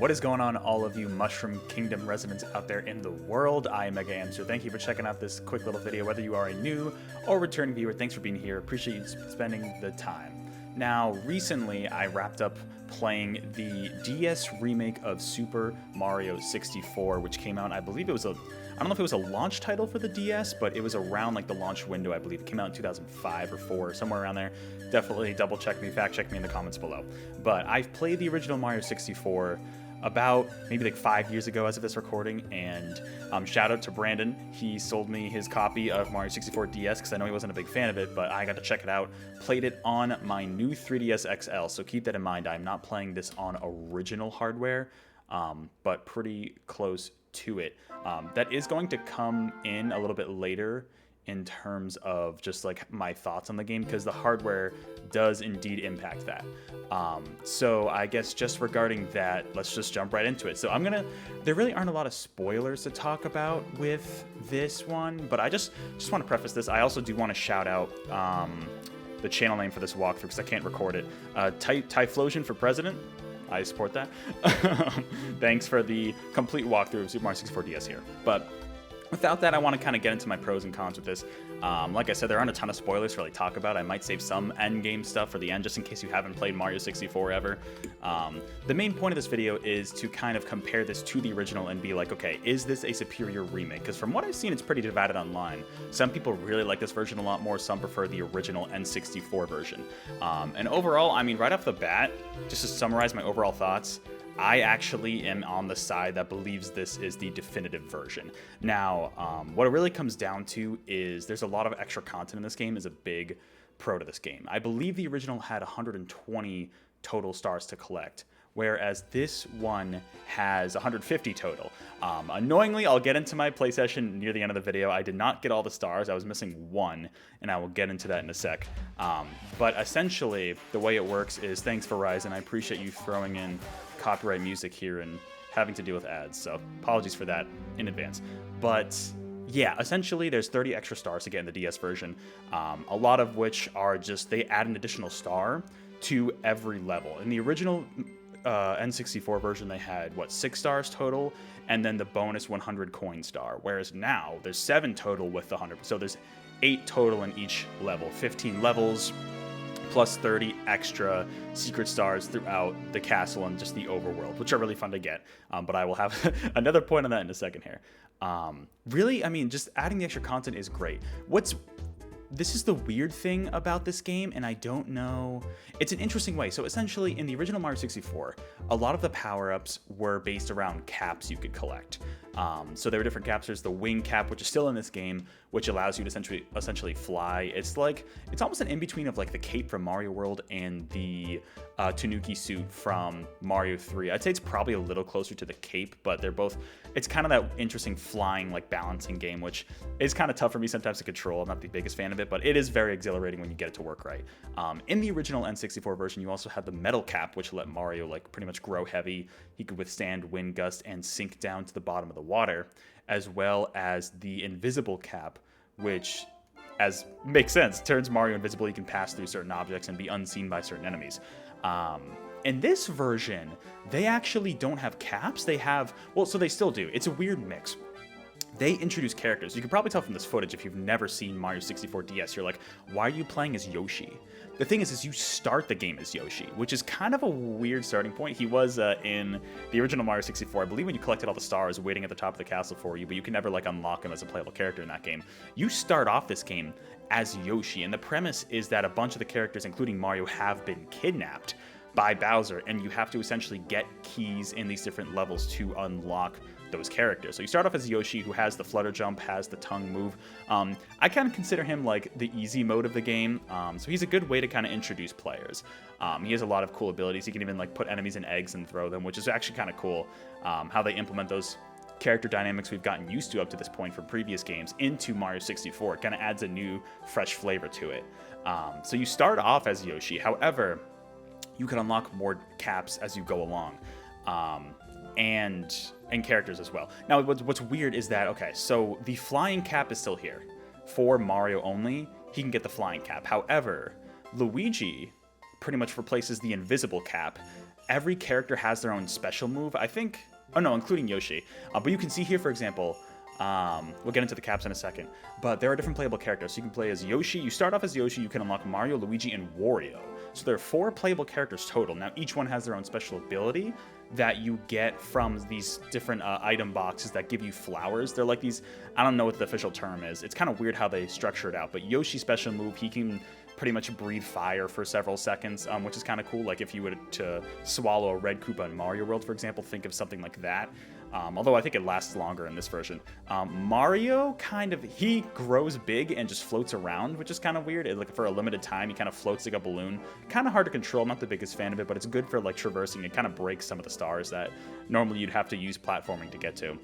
What is going on, all of you Mushroom Kingdom residents out there in the world? I am Mega Amster. Thank you for checking out this quick little video. Whether you are a new or returning viewer, thanks for being here. Appreciate you spending the time. Now, recently I wrapped up playing the DS remake of Super Mario 64, which came out, I believe it was I don't know if it was a launch title for the DS, but it was around like the launch window, I believe. It came out in 2005 or 4, somewhere around there. Definitely double check me, fact check me in the comments below. But I've played the original Mario 64 about maybe like 5 years ago as of this recording, and shout out to Brandon. He sold me his copy of Mario 64 DS because I know he wasn't a big fan of it, but I got to check it out. Played it on my new 3DS XL, so keep that in mind. I'm not playing this on original hardware, but pretty close to it. That is going to come in a little bit later in terms of just like my thoughts on the game, because the hardware does indeed impact that. So I guess just regarding that, let's just jump right into it. So there really aren't a lot of spoilers to talk about with this one, but I just want to preface this. I also do want to shout out the channel name for this walkthrough because I can't record it. Typhlosion for President. I support that. Thanks for the complete walkthrough of Super Mario 64 DS here. But without that, I want to kind of get into my pros and cons with this. Like I said, there aren't a ton of spoilers to really talk about. I might save some end game stuff for the end, just in case you haven't played Mario 64 ever. The main point of this video is to kind of compare this to the original and be like, okay, is this a superior remake? Because from what I've seen, it's pretty divided online. Some people really like this version a lot more. Some prefer the original N64 version. And overall, I mean, right off the bat, just to summarize my overall thoughts, I actually am on the side that believes this is the definitive version. Now, what it really comes down to is there's a lot of extra content in this game is a big pro to this game. I believe the original had 120 total stars to collect, whereas this one has 150 total. Annoyingly, I'll get into my play session near the end of the video. I did not get all the stars. I was missing one, and I will get into that in a sec. But essentially, the way it works is, thanks Verizon, I appreciate you throwing in copyright music here and having to deal with ads, so apologies for that in advance. But yeah, essentially there's 30 extra stars to get in the DS version, a lot of which are just they add an additional star to every level. In the original N64 version, they had 6 stars total, and then the bonus 100 coin star, whereas now there's 7 total with the 100, so there's 8 total in each level, 15 levels plus 30 extra secret stars throughout the castle and just the overworld, which are really fun to get. But I will have another point on that in a second here. Really, I mean, just adding the extra content is great. This is the weird thing about this game, and I don't know. It's an interesting way. So essentially, in the original Mario 64, a lot of the power-ups were based around caps you could collect. So there were different caps. There's the wing cap, which is still in this game, which allows you to essentially fly. It's almost an in-between of like the cape from Mario World and the Tanuki suit from Mario 3. I'd say it's probably a little closer to the cape, but they're both, it's kind of that interesting flying, like balancing game, which is kind of tough for me sometimes to control. I'm not the biggest fan of it, but it is very exhilarating when you get it to work right. In the original N64 version, you also had the metal cap, which let Mario like pretty much grow heavy. He could withstand wind gusts and sink down to the bottom of the water, as well as the invisible cap, which, as makes sense, turns Mario invisible. He can pass through certain objects and be unseen by certain enemies. In this version, they actually don't have caps. They have, well, so they still do. It's a weird mix. They introduce characters. You can probably tell from this footage if you've never seen Mario 64 DS, you're like, why are you playing as Yoshi? The thing is you start the game as Yoshi, which is kind of a weird starting point. He was in the original Mario 64. I believe when you collected all the stars waiting at the top of the castle for you, but you can never like unlock him as a playable character in that game. You start off this game as Yoshi, and the premise is that a bunch of the characters, including Mario, have been kidnapped by Bowser, and you have to essentially get keys in these different levels to unlock those characters. So you start off as Yoshi, who has the flutter jump, has the tongue move. I kind of consider him like the easy mode of the game. So he's a good way to kind of introduce players. He has a lot of cool abilities. He can even like put enemies in eggs and throw them, which is actually kind of cool. How they implement those character dynamics we've gotten used to up to this point from previous games into Mario 64. It kind of adds a new, fresh flavor to it. So you start off as Yoshi. However, you can unlock more caps as you go along. And characters as well. Now, what's weird is that, okay, so the flying cap is still here. For Mario only, he can get the flying cap. However, Luigi pretty much replaces the invisible cap every character has their own special move. I think, oh no, including Yoshi. But you can see here, for example, we'll get into the caps in a second, but there are different playable characters. So you can play as Yoshi. You start off as Yoshi. You can unlock Mario, Luigi, and Wario. So there are 4 playable characters total. Now, each one has their own special ability that you get from these different item boxes that give you flowers. They're like these, I don't know what the official term is. It's kind of weird how they structure it out, but Yoshi's special move, he can pretty much breathe fire for several seconds, which is kind of cool. Like if you were to swallow a red Koopa in Mario World, for example, think of something like that. Although I think it lasts longer in this version. Mario, he grows big and just floats around, which is kind of weird. Like for a limited time, he kind of floats like a balloon. Kind of hard to control. I'm not the biggest fan of it, but it's good for like traversing. It kind of breaks some of the stars that normally you'd have to use platforming to get to.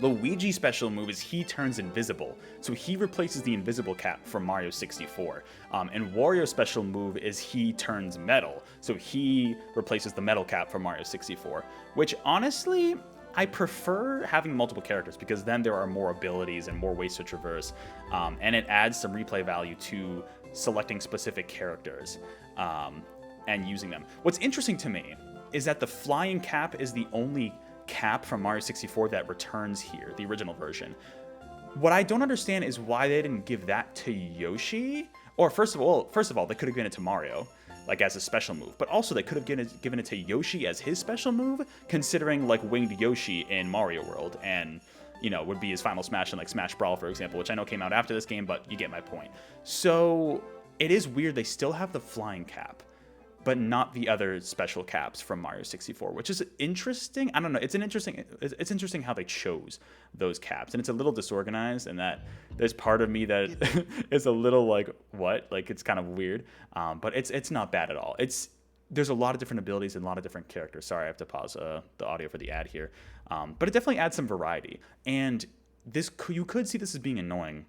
Luigi's special move is he turns invisible, so he replaces the invisible cap from Mario 64. And Wario's special move is he turns metal, so he replaces the metal cap from Mario 64, which honestly, I prefer having multiple characters because then there are more abilities and more ways to traverse, and it adds some replay value to selecting specific characters and using them. What's interesting to me is that the flying cap is the only cap from Mario 64 that returns here, the original version. What I don't understand is why they didn't give that to Yoshi. Or first of all, they could have given it to Mario, like as a special move, but also they could have given it to Yoshi as his special move, considering like winged Yoshi in Mario World, and you know, would be his final smash in like Smash Brawl, for example, which I know came out after this game, but you get my point. So it is weird they still have the flying cap, but not the other special caps from Mario 64, which is interesting. I don't know. It's interesting how they chose those caps, and it's a little disorganized, and that there's part of me that is a little like, what? Like, it's kind of weird, but it's not bad at all. There's a lot of different abilities and a lot of different characters. Sorry, I have to pause the audio for the ad here, but it definitely adds some variety, and you could see this as being annoying,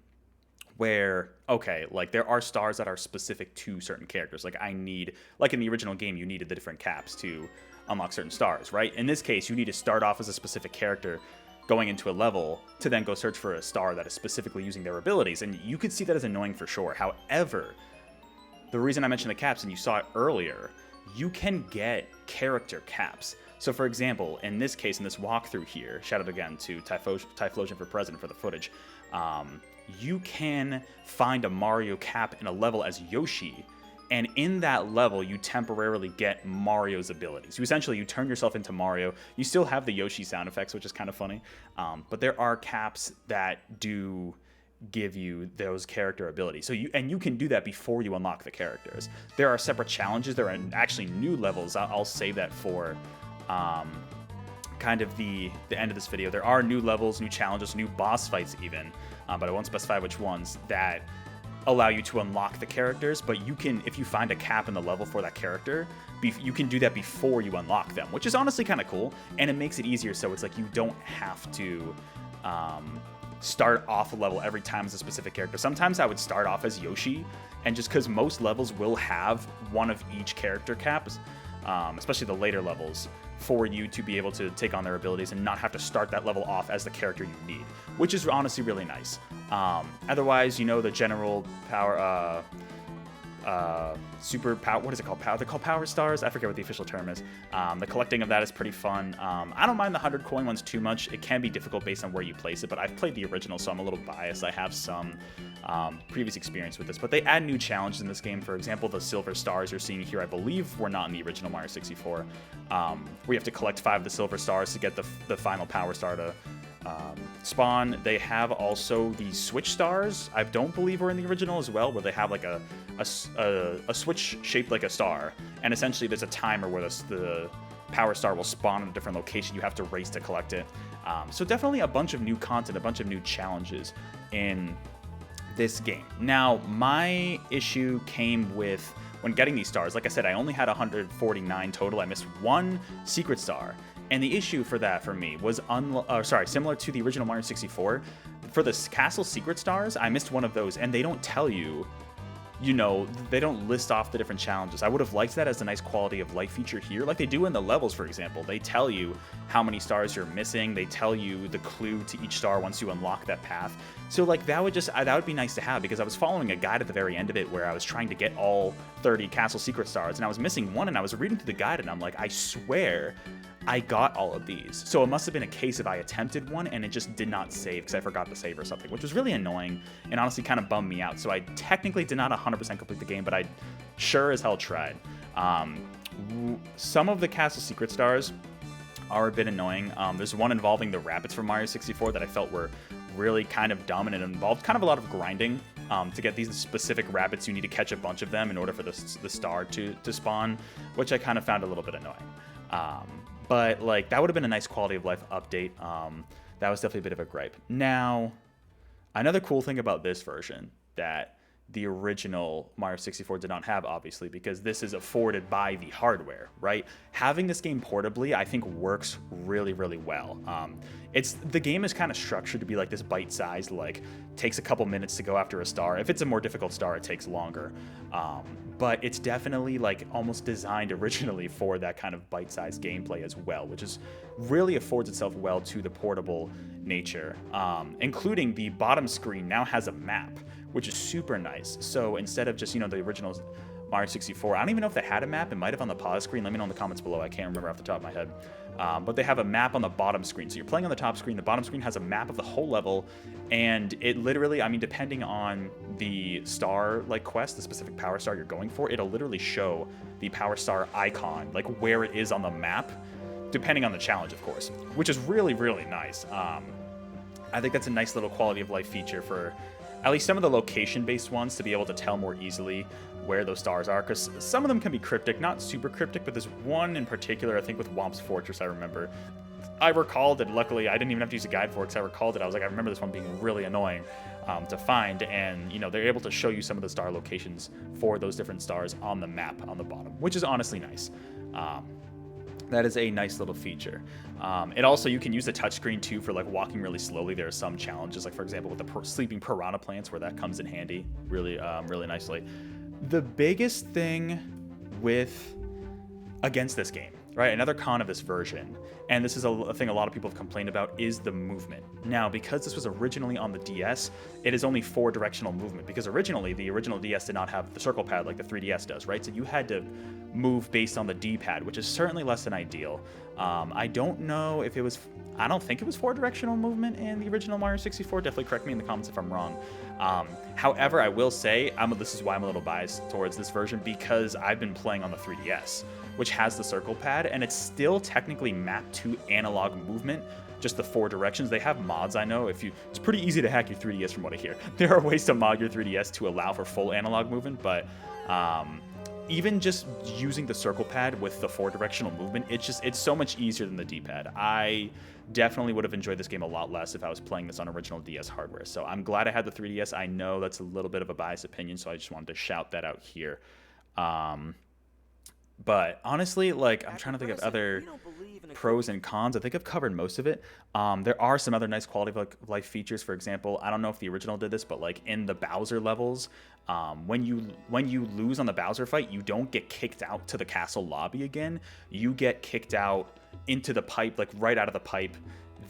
where, okay, like there are stars that are specific to certain characters. Like in the original game, you needed the different caps to unlock certain stars, right? In this case, you need to start off as a specific character going into a level to then go search for a star that is specifically using their abilities. And you could see that as annoying for sure. However, the reason I mentioned the caps, and you saw it earlier, you can get character caps. So for example, in this case, in this walkthrough here, shout out again to Typhlosion for President for the footage, you can find a Mario cap in a level as Yoshi, and in that level, you temporarily get Mario's abilities. You turn yourself into Mario. You still have the Yoshi sound effects, which is kind of funny, but there are caps that do give you those character abilities. So you can do that before you unlock the characters. There are separate challenges. There are actually new levels. I'll save that for kind of the end of this video. There are new levels, new challenges, new boss fights even, but I won't specify which ones, that allow you to unlock the characters. But you can, if you find a cap in the level for that character, you can do that before you unlock them, which is honestly kind of cool, and it makes it easier, so it's like you don't have to start off a level every time as a specific character. Sometimes I would start off as Yoshi, and just because most levels will have one of each character caps, especially the later levels, for you to be able to take on their abilities and not have to start that level off as the character you need, which is honestly really nice. Otherwise, you know, the general power, super power, what is it called? They're called power stars. I forget what the official term is. The collecting of that is pretty fun. I don't mind the 100 coin ones too much. It can be difficult based on where you place it, but I've played the original, so I'm a little biased. I have some previous experience with this, but they add new challenges in this game. For example, the silver stars you're seeing here, I believe, were not in the original Mario 64. We have to collect 5 of the silver stars to get the final power star to spawn. They have also the switch stars. I don't believe were in the original as well, where they have like a switch shaped like a star, and essentially there's a timer where the power star will spawn in a different location. You have to race to collect it. So definitely a bunch of new content, a bunch of new challenges in this game. Now, my issue came with when getting these stars. Like I said, I only had 149 total. I missed 1 secret star. And the issue for that for me was, similar to the original Mario 64, for the castle secret stars, I missed one of those, and they don't tell you you know, they don't list off the different challenges. I would have liked that as a nice quality of life feature here, like they do in the levels, for example. They tell you how many stars you're missing. They tell you the clue to each star once you unlock that path. So like that would be nice to have, because I was following a guide at the very end of it where I was trying to get all 30 castle secret stars, and I was missing one, and I was reading through the guide, and I'm like, I swear I got all of these. So it must have been a case of I attempted one and it just did not save because I forgot to save or something, which was really annoying and honestly kind of bummed me out. So I technically did not 100% complete the game, but I sure as hell tried. Some of the castle secret stars are a bit annoying. There's one involving the rabbits from Mario 64 that I felt were really kind of dumb, and it involved kind of a lot of grinding. To get these specific rabbits, you need to catch a bunch of them in order for the star to spawn, which I kind of found a little bit annoying. But like that would have been a nice quality of life update. That was definitely a bit of a gripe. Now, another cool thing about this version that the original Mario 64 did not have, obviously, because this is afforded by the hardware, right? Having this game portably, I think, works really, really well. The game is kind of structured to be like this bite-sized, like, takes a couple minutes to go after a star. If it's a more difficult star, it takes longer. But it's definitely like almost designed originally for that kind of bite-sized gameplay as well, which is really affords itself well to the portable nature, including the bottom screen now has a map, which is super nice. So instead of just, you know, the original Mario 64, I don't even know if they had a map. It might have on the pause screen. Let me know in the comments below. I can't remember off the top of my head. But they have a map on the bottom screen. So you're playing on the top screen. The bottom screen has a map of the whole level. And it literally, I mean, depending on the star, like, quest, the specific power star you're going for, it'll literally show the power star icon, like, where it is on the map, depending on the challenge, of course, which is really, really nice. I think that's a nice little quality of life feature for at least some of the location-based ones, to be able to tell more easily where those stars are, because some of them can be cryptic, not super cryptic, but there's one in particular, I think with Womp's Fortress, I remember. I recalled it, luckily, I didn't even have to use a guide for it, because I recalled it. I was like, I remember this one being really annoying to find, and, you know, they're able to show you some of the star locations for those different stars on the map on the bottom, which is honestly nice. That is a nice little feature. It also, you can use the touchscreen too for like walking really slowly. There are some challenges, like for example with the sleeping piranha plants, where that comes in handy really, really nicely. The biggest thing against this game, right? Another con of this version, and this is a thing a lot of people have complained about, is the movement. Now, because this was originally on the DS, it is only 4-directional movement, because originally the original DS did not have the circle pad like the 3DS does, right? So you had to move based on the D-pad, which is certainly less than ideal. I don't know if it was, I don't think it was 4-directional movement in the original Mario 64. Definitely correct me in the comments if I'm wrong. However, I will say, this is why I'm a little biased towards this version, because I've been playing on the 3DS, which has the circle pad, and it's still technically mapped to analog movement, just the 4 directions. They have mods, I know. It's pretty easy to hack your 3DS from what I hear. There are ways to mod your 3DS to allow for full analog movement, but even just using the circle pad with the 4-directional movement, it's so much easier than the D-pad. I definitely would have enjoyed this game a lot less if I was playing this on original DS hardware. So I'm glad I had the 3DS. I know that's a little bit of a biased opinion, so I just wanted to shout that out here. But honestly, like, I'm trying to think of other pros and cons. I think I've covered most of it. There are some other nice quality of life features. For example, I don't know if the original did this, but like in the Bowser levels, when you lose on the Bowser fight, you don't get kicked out to the castle lobby again. You get kicked out into the pipe, like right out of the pipe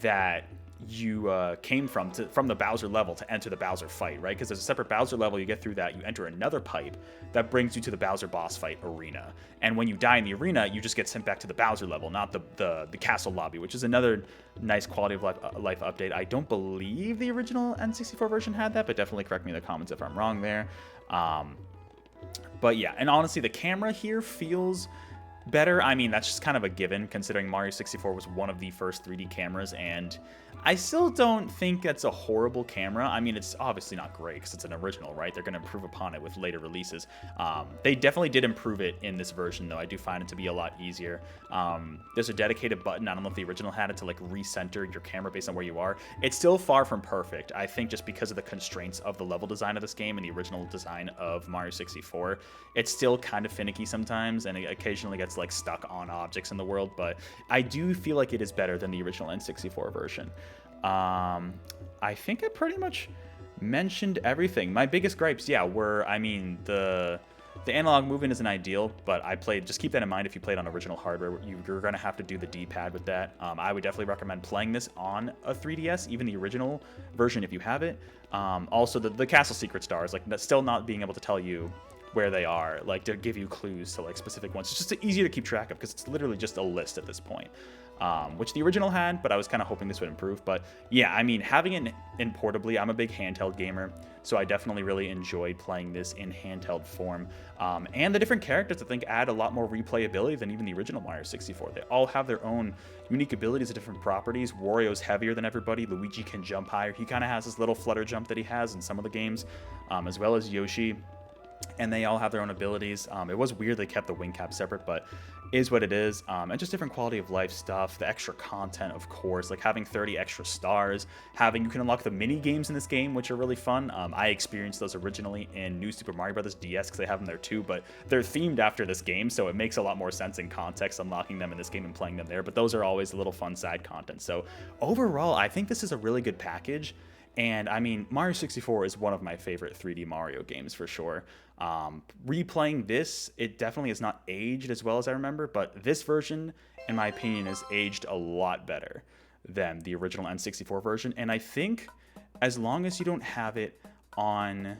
that you came from the Bowser level to enter the Bowser fight, right? Because there's a separate Bowser level. You get through that, you enter another pipe that brings you to the Bowser boss fight arena. And when you die in the arena, you just get sent back to the Bowser level, not the castle lobby, which is another nice quality of life update. I don't believe the original N64 version had that, but definitely correct me in the comments if I'm wrong there. But yeah, and honestly, the camera here feels better. I mean, that's just kind of a given, considering Mario 64 was one of the first 3D cameras, and I still don't think that's a horrible camera. I mean, it's obviously not great because it's an original, right? They're going to improve upon it with later releases. They definitely did improve it in this version, though. I do find it to be a lot easier. There's a dedicated button. I don't know if the original had it to like recenter your camera based on where you are. It's still far from perfect. I think just because of the constraints of the level design of this game and the original design of Mario 64, it's still kind of finicky sometimes, and it occasionally gets like stuck on objects in the world, but I do feel like it is better than the original N64 version. I think I pretty much mentioned everything. My biggest gripes, yeah, were, I mean, the analog movement isn't ideal, but just keep that in mind if you played on original hardware. You're going to have to do the D-pad with that. I would definitely recommend playing this on a 3DS, even the original version if you have it. Also, the castle secret stars, like, that's still not being able to tell you where they are, like, to give you clues to, like, specific ones. It's just easier to keep track of because it's literally just a list at this point. Which the original had, but I was kind of hoping this would improve. But yeah, I mean, having it in portably, I'm a big handheld gamer, so I definitely really enjoyed playing this in handheld form. And the different characters, I think, add a lot more replayability than even the original Mario 64. They all have their own unique abilities and different properties. Wario's heavier than everybody. Luigi can jump higher. He kind of has this little flutter jump that he has in some of the games, as well as Yoshi. And they all have their own abilities. It was weird they kept the wing cap separate, but is what it is. And just different quality of life stuff, the extra content, of course, like having 30 extra stars, you can unlock the mini games in this game, which are really fun. I experienced those originally in New Super Mario Bros. DS because I have them there too, but they're themed after this game, so it makes a lot more sense in context unlocking them in this game and playing them there. But those are always a little fun side content. So overall, I think this is a really good package. And I mean, Mario 64 is one of my favorite 3D Mario games for sure. Replaying this, it definitely has not aged as well as I remember, but this version, in my opinion, has aged a lot better than the original N64 version. And I think as long as you don't have it on,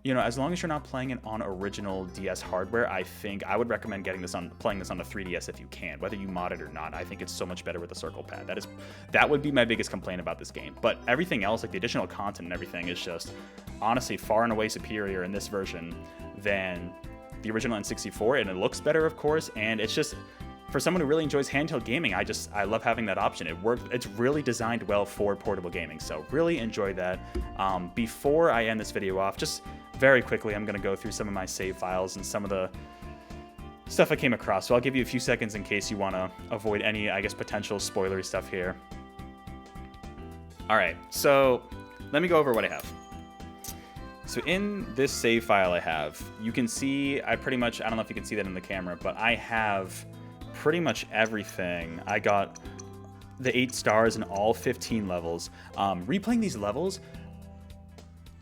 as long as you're not playing it on original DS hardware, I think I would recommend playing this on the 3DS if you can, whether you mod it or not. I think it's so much better with the circle pad. That would be my biggest complaint about this game. But everything else, like the additional content and everything, is just honestly far and away superior in this version than the original N64, and it looks better, of course, and it's just, for someone who really enjoys handheld gaming, I love having that option. It's really designed well for portable gaming, so really enjoy that. Before I end this video off, just very quickly, I'm going to go through some of my save files and some of the stuff I came across. So I'll give you a few seconds in case you want to avoid any, I guess, potential spoilery stuff here. All right, so let me go over what I have. So in this save file I have, you can see, I don't know if you can see that in the camera, but I have pretty much everything. I got the 8 stars in all 15 levels. Replaying these levels,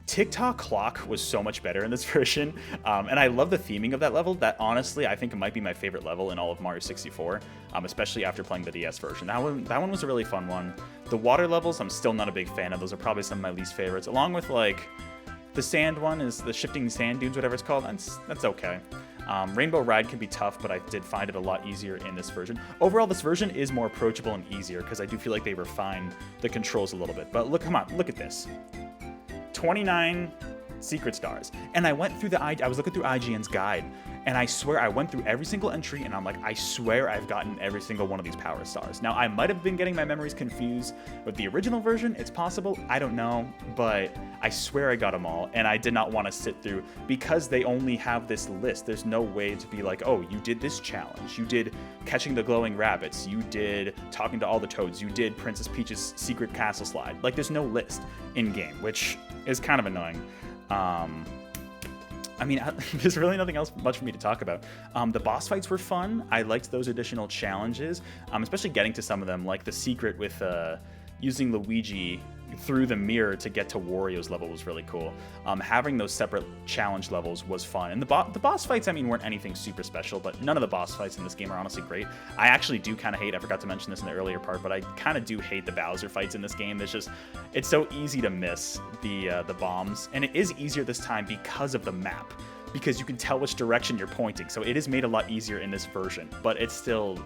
TikTok Clock was so much better in this version, and I love the theming of that level. That honestly, I think it might be my favorite level in all of Mario 64, especially after playing the DS version. That one was a really fun one. The water levels, I'm still not a big fan of. Those are probably some of my least favorites, along with like the sand one, is the shifting sand dunes, whatever it's called. That's okay. Rainbow Ride can be tough, but I did find it a lot easier in this version. Overall, this version is more approachable and easier because I do feel like they refine the controls a little bit. But look at this. 29 secret stars. And I went through I was looking through IGN's guide, and I swear I went through every single entry, and I'm like, I swear I've gotten every single one of these power stars. Now, I might have been getting my memories confused with the original version. It's possible. I don't know, but I swear I got them all, and I did not want to sit through because they only have this list. There's no way to be like, oh, you did this challenge. You did catching the glowing rabbits. You did talking to all the toads. You did Princess Peach's secret castle slide. Like, there's no list in game, which is kind of annoying. I mean, there's really nothing else much for me to talk about. The boss fights were fun. I liked those additional challenges, especially getting to some of them, like the secret with using Luigi through the mirror to get to Wario's level was really cool. Having those separate challenge levels was fun. And the boss fights, I mean, weren't anything super special, but none of the boss fights in this game are honestly great. I actually do kind of hate, I forgot to mention this in the earlier part, but I kind of do hate the Bowser fights in this game. It's so easy to miss the bombs, and it is easier this time because of the map, because you can tell which direction you're pointing. So it is made a lot easier in this version, but it's still,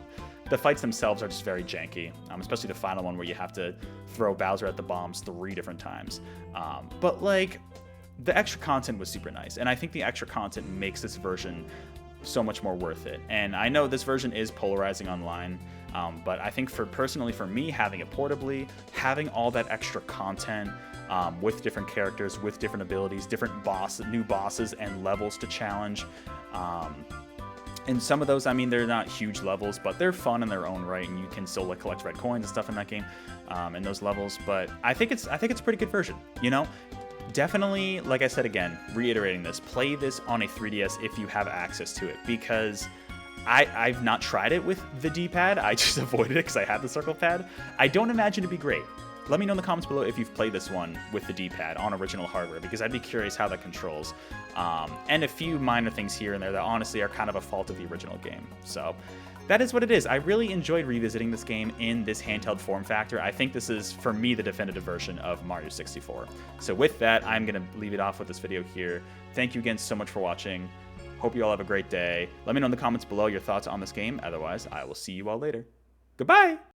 the fights themselves are just very janky, especially the final one where you have to throw Bowser at the bombs 3 different times. But like, the extra content was super nice, and I think the extra content makes this version so much more worth it. And I know this version is polarizing online, but I think personally for me, having it portably, having all that extra content with different characters, with different abilities, different new bosses and levels to challenge. And some of those, I mean, they're not huge levels, but they're fun in their own right, and you can still like collect red coins and stuff in that game, in those levels. But I think it's a pretty good version, you know? Definitely, like I said again, reiterating this, play this on a 3DS if you have access to it, because I've not tried it with the D-pad. I just avoided it because I had the circle pad. I don't imagine it'd be great. Let me know in the comments below if you've played this one with the D-pad on original hardware, because I'd be curious how that controls. And a few minor things here and there that honestly are kind of a fault of the original game. So that is what it is. I really enjoyed revisiting this game in this handheld form factor. I think this is, for me, the definitive version of Mario 64. So with that, I'm going to leave it off with this video here. Thank you again so much for watching. Hope you all have a great day. Let me know in the comments below your thoughts on this game. Otherwise, I will see you all later. Goodbye!